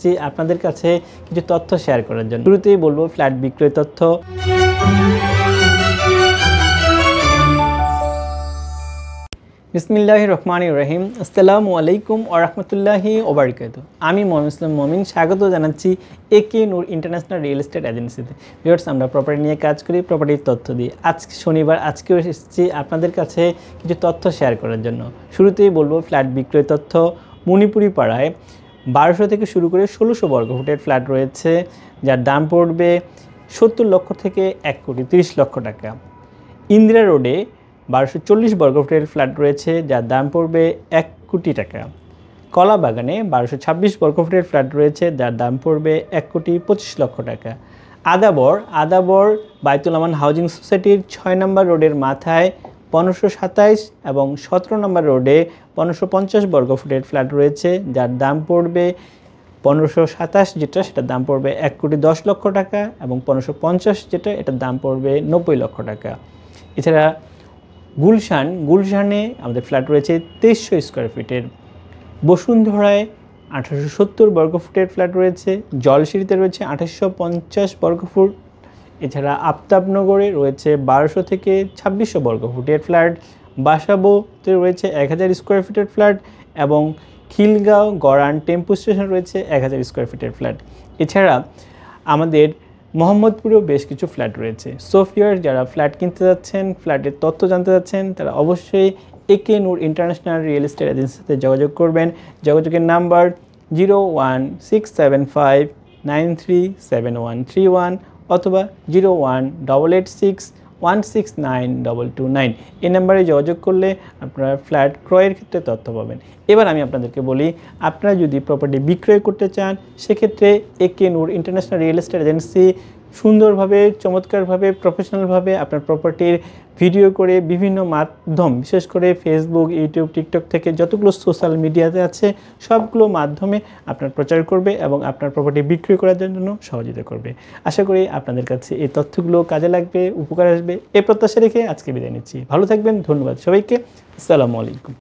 এসেছি আপনাদের কাছে কিছু তথ্য শেয়ার করার জন্য। শুরুতেই বলবো ফ্ল্যাট বিক্রয় তথ্য। বিসমিল্লাহির রহমানির রহিম। আসসালামু আলাইকুম ওয়া রাহমাতুল্লাহি ওয়া বারাকাতুহু। আমি মোহাম্মদ ইসলাম মমিন স্বাগত জানাচ্ছি একে নূর ইন্টারন্যাশনাল রিয়েল এস্টেট এজেন্সিতে। ভিউয়ার্স, আমরা প্রপার্টি নিয়ে কাজ করি, প্রপার্টির তথ্য দিই। আজকে শনিবার, আজকেও এসেছি আপনাদের কাছে কিছু তথ্য শেয়ার করার জন্য। শুরুতেই বলবো ফ্ল্যাট বিক্রয় তথ্য। মণিপুরি পাড়ায় 1200 থেকে শুরু করে 1600 বর্গফুটের ফ্ল্যাট রয়েছে, যার দাম পড়বে 70 লক্ষ থেকে 1,30 লক্ষ টাকা। ইন্দিরা রোডে 1240 বর্গফুটের ফ্ল্যাট রয়েছে, যার দাম পড়বে 1 কোটি টাকা। কলাবাগানে 1226 বর্গফুটের ফ্ল্যাট রয়েছে, যার দাম পড়বে 1,25 লক্ষ টাকা। আদাবর বায়তুল আমান হাউজিং সোসাইটির 6 নম্বর রোডের মাথায় 1527 এবং 17 নম্বর রোডে 1550 বর্গফুটের ফ্ল্যাট রয়েছে, যার দাম পড়বে 1527 যেটা, সেটার দাম পড়বে 1,10 লক্ষ টাকা, এবং 1550 যেটা, এটার দাম পড়বে 90 লক্ষ টাকা। এছাড়া গুলশানে আমাদের ফ্ল্যাট রয়েছে 2300 স্কোয়ার ফিটের। বসুন্ধরায় 1870 বর্গফুটের ফ্ল্যাট রয়েছে। জলসিঁড়িতে রয়েছে 2850 বর্গফুট। এছাড়া আফতাবনগরে রয়েছে 1200 থেকে 2600 বর্গফুটের ফ্ল্যাট। বাসাবোতে রয়েছে 1000 স্কোয়ার ফিটের ফ্ল্যাট, এবং খিলগাঁও গড়ান টেম্পো স্টেশন রয়েছে 1000 স্কোয়ার ফিটের ফ্ল্যাট। এছাড়া আমাদের মোহাম্মদপুরেও বেশ কিছু ফ্ল্যাট রয়েছে। সোফিয়ার যারা ফ্ল্যাট কিনতে যাচ্ছেন, ফ্ল্যাটের তথ্য জানতে যাচ্ছেন, তারা অবশ্যই একে নূর ইন্টারন্যাশনাল রিয়েল এস্টেট এজেন্সির সাথে যোগাযোগ করবেন। যোগাযোগের নাম্বার 01675937131 অথবা 01886169229। এই নাম্বারে যোগাযোগ করলে আপনারা ফ্ল্যাট ক্রয়ের ক্ষেত্রে তথ্য পাবেন। এবার আমি আপনাদেরকে বলি, আপনারা যদি প্রপার্টি বিক্রয় করতে চান, সেক্ষেত্রে একে নূর ইন্টারন্যাশনাল রিয়েল এস্টেট এজেন্সি সুন্দরভাবে, চমৎকারভাবে, প্রফেশনালভাবে আপনার প্রপার্টির ভিডিও করে বিভিন্ন মাধ্যম, বিশেষ করে ফেসবুক, ইউটিউব, টিকটক থেকে যতগুলো সোশ্যাল মিডিয়াতে আছে সবগুলো মাধ্যমে আপনার প্রচার করবে এবং আপনার প্রপার্টি বিক্রি করার জন্য সহযোগিতা করবে। আশা করি আপনাদের কাছে এই তথ্যগুলো কাজে লাগবে, উপকার আসবে, এই প্রত্যাশা রেখে আজকে বিদায় নিচ্ছি। ভালো থাকবেন, ধন্যবাদ সবাইকে। আসসালামু আলাইকুম।